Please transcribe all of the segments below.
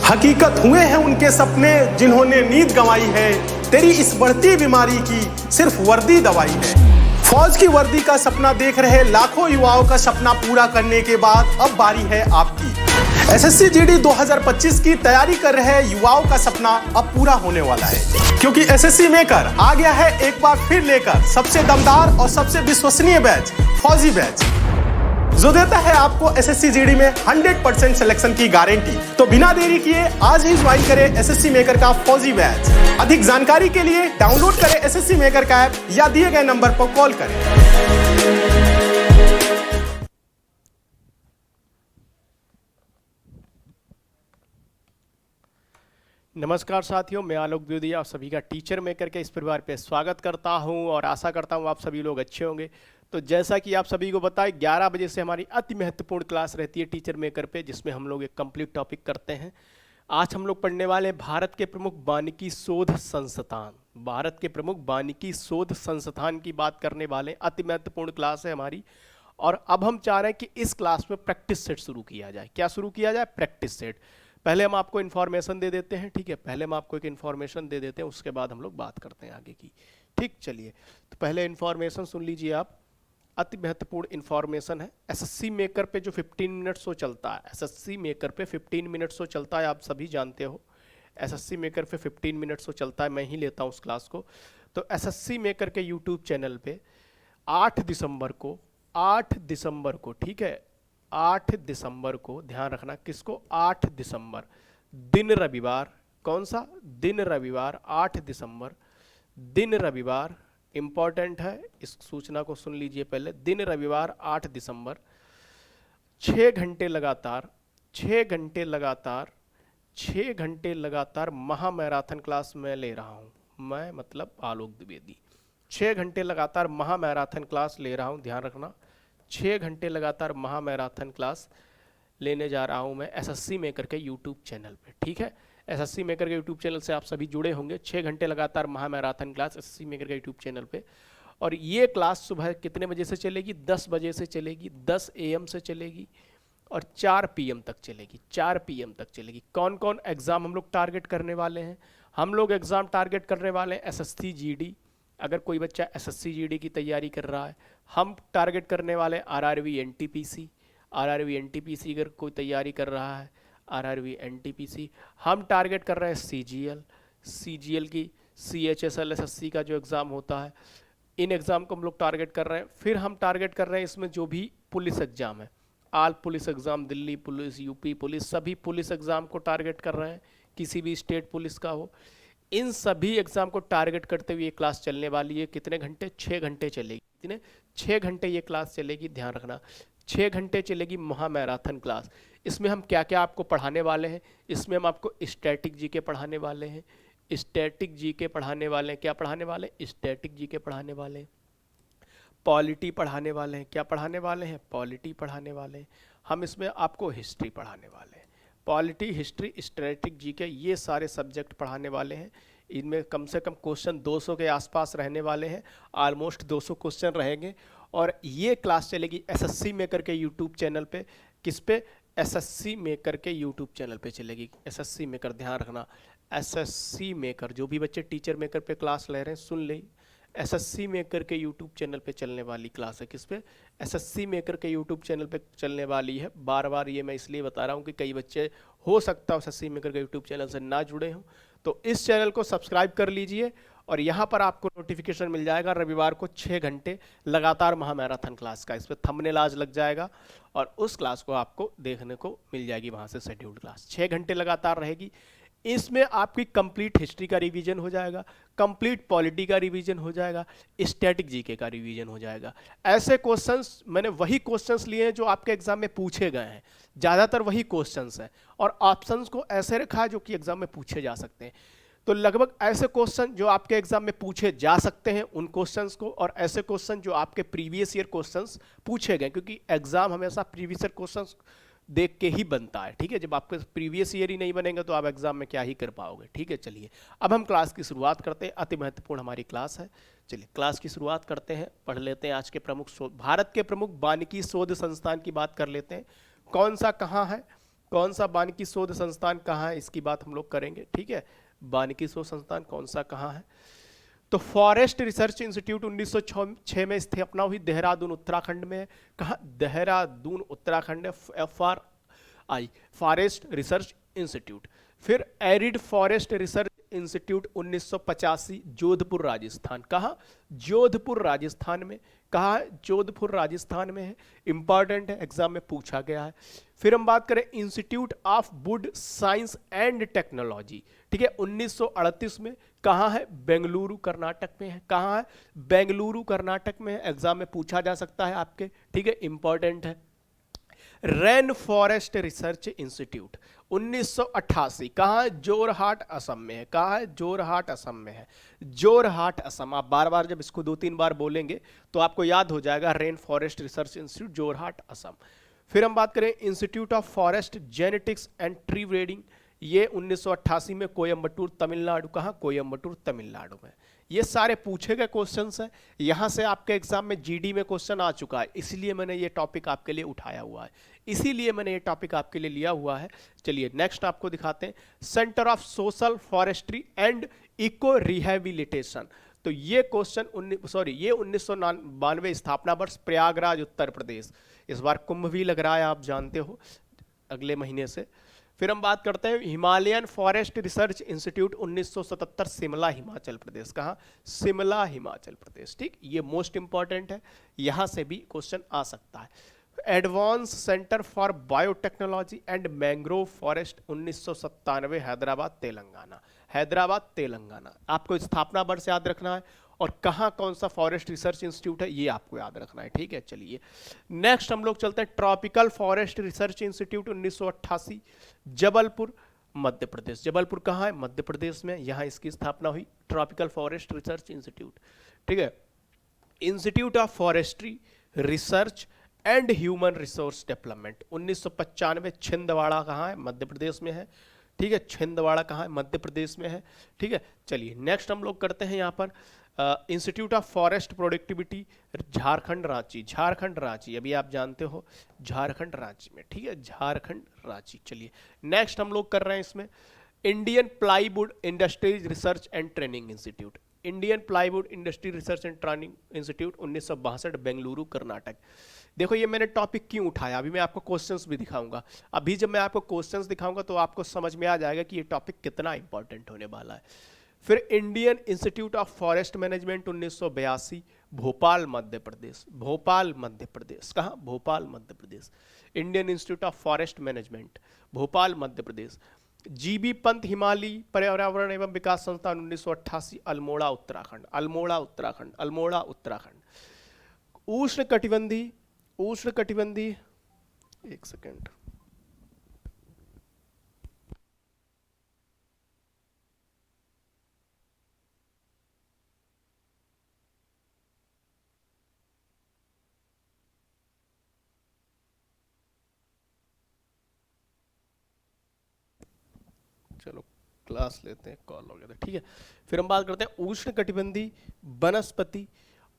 हकीकत हुए हैं उनके सपने जिन्होंने नींद गंवाई है। तेरी इस बढ़ती बीमारी की सिर्फ वर्दी दवाई है। फौज की वर्दी का सपना देख रहे लाखों युवाओं का सपना पूरा करने के बाद अब बारी है आपकी। एसएससी जीडी 2025 की तैयारी कर रहे युवाओं का सपना अब पूरा होने वाला है, क्योंकि एसएससी मेकर आ गया है एक बार फिर लेकर सबसे दमदार और सबसे विश्वसनीय बैच, फौजी बैच, जो देता है आपको एसएससी जीडी में 100% सिलेक्शन की गारंटी। तो बिना देरी किए आज ही ज्वाइन करें एसएससी मेकर का फौजी बैच। अधिक जानकारी के लिए डाउनलोड करें एसएससी मेकर का ऐप या दिए गए नंबर पर कॉल करें। नमस्कार साथियों, मैं आलोक द्विवेदी आप सभी का टीचर मेकर के इस परिवार पे स्वागत करता हूं और आशा करता हूं आप सभी लोग अच्छे होंगे। तो जैसा कि आप सभी को पता है 11 बजे से हमारी अति महत्वपूर्ण क्लास रहती है टीचर मेकर पे, जिसमें हम लोग एक कंप्लीट टॉपिक करते हैं। आज हम लोग पढ़ने वाले हैं भारत के प्रमुख वानिकी शोध संस्थान। भारत के प्रमुख वानिकी शोध संस्थान की बात करने वाले, अति महत्वपूर्ण क्लास है हमारी। और अब हम चाह रहे हैं कि इस क्लास में प्रैक्टिस सेट शुरू किया जाए। क्या शुरू किया जाए? Practice set. पहले हम आपको इन्फॉर्मेशन दे देते हैं, ठीक है। पहले हम आपको एक इन्फॉर्मेशन दे देते हैं, उसके बाद हम लोग बात करते हैं आगे की। ठीक, चलिए तो पहले इन्फॉर्मेशन सुन लीजिए आप। अति महत्वपूर्ण इन्फॉर्मेशन है। एसएससी मेकर पे जो 15 मिनट शो चलता है, एसएससी मेकर पे 15 मिनट शो चलता है, आप सभी जानते हो। एसएससी मेकर पे 15 मिनट शो चलता है, मैं ही लेता हूँ उस क्लास को। तो एसएससी मेकर के यूट्यूब चैनल पे 8 दिसंबर को, ठीक है, 8 दिसंबर को, ध्यान रखना किसको, 8 दिसंबर दिन रविवार, कौन सा दिन? रविवार, 8 दिसंबर दिन रविवार, इंपॉर्टेंट है, इस सूचना को सुन लीजिए पहले। दिन रविवार 8 दिसंबर 6 घंटे लगातार महा मैराथन क्लास मैं ले रहा हूँ। मैं मतलब आलोक द्विवेदी 6 घंटे लगातार महा मैराथन क्लास ले रहा हूँ, ध्यान रखना। 6 घंटे लगातार महा मैराथन क्लास लेने जा रहा हूँ मैं एसएससी मेकर के यूट्यूब चैनल पे, ठीक है। एसएससी मेकर के यूट्यूब चैनल से आप सभी जुड़े होंगे। 6 घंटे लगातार महा मैराथन क्लास एसएससी मेकर के यूट्यूब चैनल पे। और ये क्लास सुबह कितने बजे से चलेगी? 10 बजे से चलेगी, 10 AM से चलेगी और 4 PM तक चलेगी, 4 PM तक चलेगी। कौन कौन एग्ज़ाम हम लोग टारगेट करने वाले हैं? हम लोग एग्ज़ाम टारगेट करने वाले हैं एसएससी जीडी। अगर कोई बच्चा एसएससी जीडी की तैयारी कर रहा है, हम टारगेट करने वाले आरआरबी एनटीपीसी। आरआरबी एनटीपीसी अगर कोई तैयारी कर रहा है, आरआरबी एनटीपीसी। हम टारगेट कर रहे हैं सीजीएल की, सीएचएसएल एसएससी का जो एग्ज़ाम होता है, इन एग्ज़ाम को हम लोग टारगेट कर रहे हैं। फिर हम टारगेट कर रहे हैं इसमें जो भी पुलिस एग्ज़ाम है, all police exam, Delhi police, UP police, सभी पुलिस एग्ज़ाम को टारगेट कर रहे हैं, किसी भी स्टेट पुलिस का हो। इन सभी एग्ज़ाम को टारगेट करते हुए ये क्लास चलने वाली है। कितने घंटे? 6 घंटे चलेगी। कितने? 6 घंटे ये क्लास चलेगी, ध्यान रखना। 6 घंटे चलेगी महा मैराथन क्लास। इसमें हम क्या क्या आपको पढ़ाने वाले हैं? इसमें हम आपको स्टैटिक जीके पढ़ाने वाले हैं, स्टैटिक जीके पढ़ाने वाले हैं। क्या पढ़ाने वाले? स्टैटिक जीके पढ़ाने वाले हैं। पॉलिटी पढ़ाने वाले हैं। क्या पढ़ाने वाले हैं? पॉलिटी पढ़ाने वाले हैं। हम इसमें आपको हिस्ट्री पढ़ाने वाले हैं। पॉलिटी, हिस्ट्री, स्टैटिक जीके, ये सारे सब्जेक्ट पढ़ाने वाले हैं। इनमें कम से कम क्वेश्चन 200 के आसपास रहने वाले हैं, ऑलमोस्ट 200 क्वेश्चन रहेंगे। और ये क्लास चलेगी एसएससी मेकर के यूट्यूब चैनल पे। किस पे? एसएससी मेकर के यूट्यूब चैनल पे चलेगी। एसएससी मेकर, ध्यान रखना, एसएससी मेकर। जो भी बच्चे टीचर मेकर पे क्लास ले रहे हैं सुन ले, एसएससी मेकर के यूट्यूब चैनल पे चलने वाली क्लास है। किस पे? एसएससी मेकर के यूट्यूब चैनल पे चलने वाली है। बार बार ये मैं इसलिए बता रहा हूँ कि कई बच्चे हो सकता है एसएससी मेकर के यूट्यूब चैनल से ना जुड़े हों, तो इस चैनल को सब्सक्राइब कर लीजिए और यहाँ पर आपको नोटिफिकेशन मिल जाएगा रविवार को 6 घंटे लगातार महा मैराथन क्लास का। इस पर थंबनेल आज लग जाएगा और उस क्लास को आपको देखने को मिल जाएगी वहाँ से शेड्यूल्ड क्लास। 6 घंटे लगातार रहेगी। इसमें आपकी कंप्लीट हिस्ट्री का रिवीजन हो जाएगा, कंप्लीट पॉलिटी का रिवीजन हो जाएगा, स्टैटिक जीके का रिवीजन हो जाएगा। ऐसे क्वेश्चंस, मैंने वही क्वेश्चंस लिए हैं जो आपके एग्जाम में पूछे गए हैं, ज़्यादातर वही क्वेश्चंस हैं। और ऑप्शंस को ऐसे रखा है जो कि एग्जाम में पूछे जा सकते हैं। तो लगभग ऐसे क्वेश्चन जो आपके एग्जाम में पूछे जा सकते हैं उन क्वेश्चंस को, और ऐसे क्वेश्चन जो आपके प्रीवियस ईयर क्वेश्चंस पूछे गए, क्योंकि एग्जाम हमेशा प्रीवियस ईयर क्वेश्चंस देख के ही बनता है, ठीक है। जब आपके प्रीवियस ईयर ही नहीं बनेगा तो आप एग्जाम में क्या ही कर पाओगे, ठीक है। चलिए अब हम क्लास की शुरुआत करते हैं। अति महत्वपूर्ण हमारी क्लास है। चलिए क्लास की शुरुआत करते हैं, पढ़ लेते हैं आज के प्रमुख शोध, भारत के प्रमुख वानिकी शोध संस्थान की बात कर लेते हैं। कौन सा, कहाँ है? कौन सा वानिकी शोध संस्थान कहाँ है, इसकी बात हम लोग करेंगे, ठीक है। वानिकी शोध संस्थान कौन सा कहाँ है, तो फॉरेस्ट रिसर्च इंस्टीट्यूट 1906 में स्थापना हुई, देहरादून उत्तराखंड में है। कहाँ, देहरादून उत्तराखंड है, FRI फॉरेस्ट रिसर्च इंस्टीट्यूट। फिर arid forest research institute 1985 Jodhpur Rajasthan. कहाँ, जोधपुर राजस्थान में। कहाँ है, जोधपुर राजस्थान में है, इंपॉर्टेंट है, एग्जाम में पूछा गया है। फिर हम बात करें institute of wood science and technology, ठीक है, 1938 में। कहाँ है, बेंगलुरु कर्नाटक में है। कहाँ है, बेंगलुरु कर्नाटक में है, एग्जाम में पूछा जा सकता है आपके, ठीक है, इंपॉर्टेंट है। रेन फॉरेस्ट रिसर्च इंस्टीट्यूट 1988, कहाँ है, जोरहाट असम में है। कहाँ है, जोरहाट असम में है, जोरहाट असम। आप बार बार जब इसको 2-3 बार बोलेंगे तो आपको याद हो जाएगा, rain forest research institute, Jorhat Assam. फिर हम बात करें institute of forest genetics and tree breeding, ये 1988 में कोयम्बटूर तमिलनाडु। कहाँ, कोयम्बटूर तमिलनाडु में। ये सारे पूछे गए क्वेश्चंस हैं, यहाँ से आपके एग्जाम में जीडी में क्वेश्चन आ चुका है, इसलिए मैंने ये टॉपिक आपके लिए उठाया हुआ है, इसीलिए मैंने ये टॉपिक आपके लिए लिया हुआ है। चलिए नेक्स्ट आपको दिखाते हैं, centre of social forestry and eco rehabilitation. तो ये क्वेश्चन 1992 स्थापना वर्ष, प्रयागराज उत्तर प्रदेश। इस बार कुंभ भी लग रहा है, आप जानते हो, अगले महीने से। फिर हम बात करते हैं Himalayan forest research institute 1977 Shimla Himachal Pradesh. कहाँ, शिमला हिमाचल प्रदेश, ठीक, ये मोस्ट इंपॉर्टेंट है, यहाँ से भी क्वेश्चन आ सकता है। Advance centre for biotechnology and mangrove forest 1997 Hyderabad Telangana. Hyderabad Telangana, आपको स्थापना वर्ष याद रखना है और कहाँ कौन सा फॉरेस्ट रिसर्च इंस्टीट्यूट है ये आपको याद रखना है, ठीक है। चलिए नेक्स्ट हम लोग चलते हैं, tropical forest research institute 1988 Jabalpur Madhya Pradesh. Jabalpur कहाँ है, मध्य प्रदेश में, यहाँ इसकी स्थापना हुई, ट्रॉपिकल फॉरेस्ट रिसर्च इंस्टीट्यूट, ठीक है। Institute of forestry research and human resource development 1995 Chhindwara, कहाँ है, मध्य प्रदेश में है, ठीक है। छिंदवाड़ा कहाँ है, मध्य प्रदेश में है, ठीक है। चलिए नेक्स्ट हम लोग करते हैं यहाँ पर institute of forest productivity Jharkhand Ranchi. Jharkhand Ranchi, अभी आप जानते हो, झारखंड रांची में, ठीक है, झारखंड रांची। चलिए नेक्स्ट हम लोग कर रहे हैं इसमें Indian plywood industries research and training institute. Indian plywood industry research and training institute 1962 Bengaluru Karnataka. देखो ये मैंने टॉपिक क्यों उठाया, अभी मैं आपको क्वेश्चंस भी दिखाऊंगा। अभी जब मैं आपको क्वेश्चंस दिखाऊंगा तो आपको समझ में आ जाएगा कि ये टॉपिक कितना इंपॉर्टेंट होने वाला है। फिर Indian institute of forest management 1982 Bhopal Madhya Pradesh. Bhopal Madhya Pradesh, कहाँ, Bhopal Madhya Pradesh. Indian institute of forest management Bhopal Madhya Pradesh. GB Pant Himalaya पर्यावरण एवं विकास संस्थान 1988 अल्मोड़ा उत्तराखंड। अल्मोड़ा उत्तराखंड, अल्मोड़ा उत्तराखंड। उष्ण कटिबंधी, एक सेकेंड, चलो क्लास लेते हैं, कॉल हो गया था, ठीक है। फिर हम बात करते हैं उष्ण कटिबंधी वनस्पति,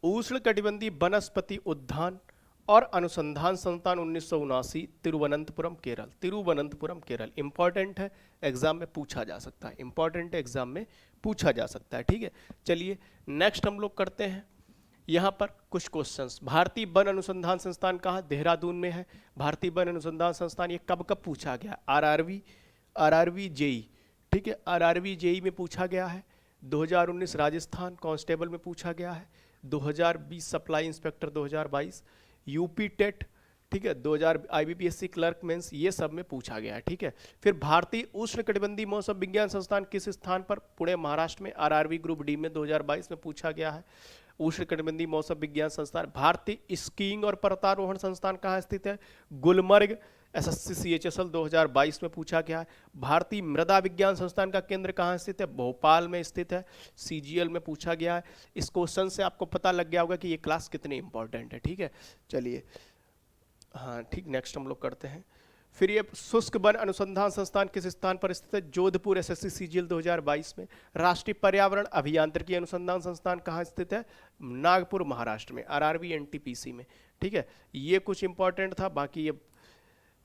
उष्ण कटिबंधी वनस्पति उद्यान और अनुसंधान संस्थान 1979 तिरुवनंतपुरम केरल। तिरुवनंतपुरम केरल इंपॉर्टेंट है, एग्जाम में पूछा जा सकता है, इंपॉर्टेंट है, एग्जाम में पूछा जा सकता है, ठीक है। चलिए नेक्स्ट हम लोग करते हैं यहाँ पर कुछ क्वेश्चंस। भारतीय वन अनुसंधान संस्थान कहाँ, देहरादून में है। भारतीय वन अनुसंधान संस्थान, ये कब कब पूछा गया, आरआरबी जेई, ठीक है, आरआरबी जेई में पूछा गया है। 2019 राजस्थान कांस्टेबल में पूछा गया है। 2020 सप्लाई इंस्पेक्टर 2022, यूपी टेट, ठीक है, 2000 आईबीपीएससी क्लर्क मेंस, ये सब में पूछा गया है, ठीक है। फिर भारतीय उष्णकटिबंधीय मौसम विज्ञान संस्थान किस स्थान पर, पुणे महाराष्ट्र में, आरआरबी ग्रुप डी में 2022 में पूछा गया है। उष्णकटिबंधीय मौसम विज्ञान संस्थान। भारतीय स्कीइंग और पर्वतारोहण संस्थान कहाँ स्थित है, गुलमर्ग, एसएससी सीएचएसएल 2022 में पूछा गया है। भारतीय मृदा विज्ञान संस्थान का केंद्र कहाँ स्थित है, भोपाल में स्थित है, सीजीएल में पूछा गया है। इस क्वेश्चन से आपको पता लग गया होगा कि ये क्लास कितनी इंपॉर्टेंट है, ठीक है। चलिए हाँ ठीक, नेक्स्ट हम लोग करते हैं। फिर ये शुष्क वन अनुसंधान संस्थान किस स्थान पर स्थित है, जोधपुर, एसएससी सीजीएल 2022 में। राष्ट्रीय पर्यावरण अभियांत्रिकी अनुसंधान संस्थान कहाँ स्थित है, नागपुर महाराष्ट्र में, आरआरबी एनटीपीसी में, ठीक है। ये कुछ इंपॉर्टेंट था, बाकी ये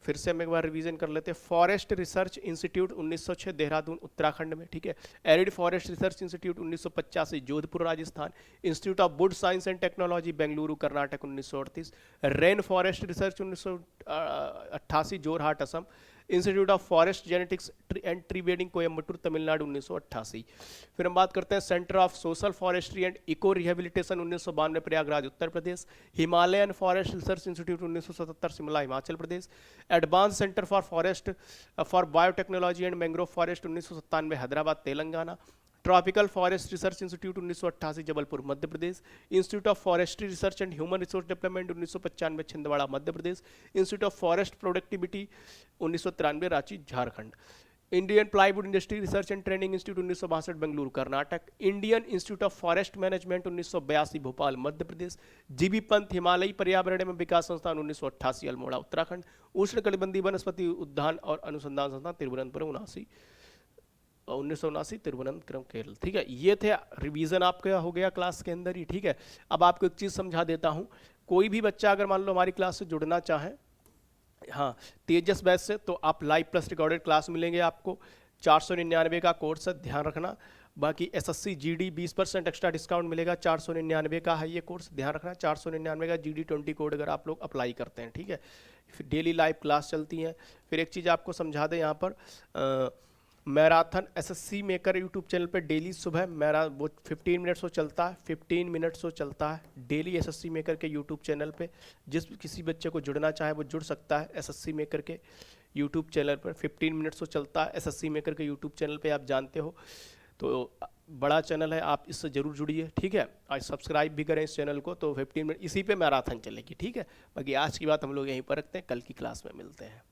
फिर से हम एक बार रिवीजन कर लेते हैं। Forest research institute 1906 Dehradun Uttarakhand में, ठीक है। Arid forest research institute 1985 Jodhpur Rajasthan. Institute of wood science and technology Bengaluru Karnataka 1938। Rain forest research 1988 Jorhat Assam. Institute of forest genetics and tree breeding Coimbatore Tamil Nadu 1988। फिर हम बात करते हैं centre of social forestry and eco rehabilitation 1992 Prayagraj Uttar Pradesh. Himalayan forest research institute 1977 Shimla Himachal Pradesh. Advance centre for forest for biotechnology and mangrove forest 1997 Hyderabad Telangana. Tropical forest research institute 1988 Jabalpur Madhya Pradesh. Institute of forestry research and human resource development 1995 Chhindwara Madhya Pradesh. Institute of forest productivity 1993 Ranchi Jharkhand. Indian plywood industry research and training institute 1962 Bengaluru Karnataka. Indian institute of forest management 1982 Bhopal Madhya Pradesh. GB Pant हिमालयी पर्यावरण एवं विकास संस्थान 1988 अल्मोड़ा उत्तराखंड। उष्णकटिबंधीय वनस्पति उद्यान और अनुसंधान संस्थान तिरुवनंतपुरम 1979 तिरुवनंतपुरम केरल, ठीक है। ये थे रिवीजन आपका हो गया क्लास के अंदर ही, ठीक है। अब आपको एक चीज़ समझा देता हूँ, कोई भी बच्चा अगर मान लो हमारी क्लास से जुड़ना चाहे, हाँ, तेजस बैच से, तो आप लाइव प्लस रिकॉर्डेड क्लास मिलेंगे आपको। 499 का कोर्स है, ध्यान रखना। बाकी एसएससी जीडी 20% एक्स्ट्रा डिस्काउंट मिलेगा, 499 का है ये कोर्स, ध्यान रखना। 499 का GD 20 कोड अगर आप लोग अप्लाई करते हैं, ठीक है। फिर डेली लाइव क्लास चलती हैं। फिर एक चीज़ आपको समझा दें यहाँ पर, marathon SSC maker YouTube channel पे डेली सुबह वो 15 मिनट्स वो चलता है, 15 मिनट्स वो चलता है डेली एसएससी मेकर के यूट्यूब चैनल पे। जिस किसी बच्चे को जुड़ना चाहे वो जुड़ सकता है एसएससी मेकर के यूट्यूब चैनल पर। 15 मिनट्स वो चलता है एसएससी मेकर के यूट्यूब चैनल पे, आप जानते हो। तो बड़ा चैनल है, आप इससे ज़रूर जुड़िए, ठीक है। आज सब्सक्राइब भी करें इस चैनल को। तो 15 मिनट इसी पे मैराथन चलेगी, ठीक है। बाकी आज की बात हम लोग यहीं पर रखते हैं, कल की क्लास में मिलते हैं।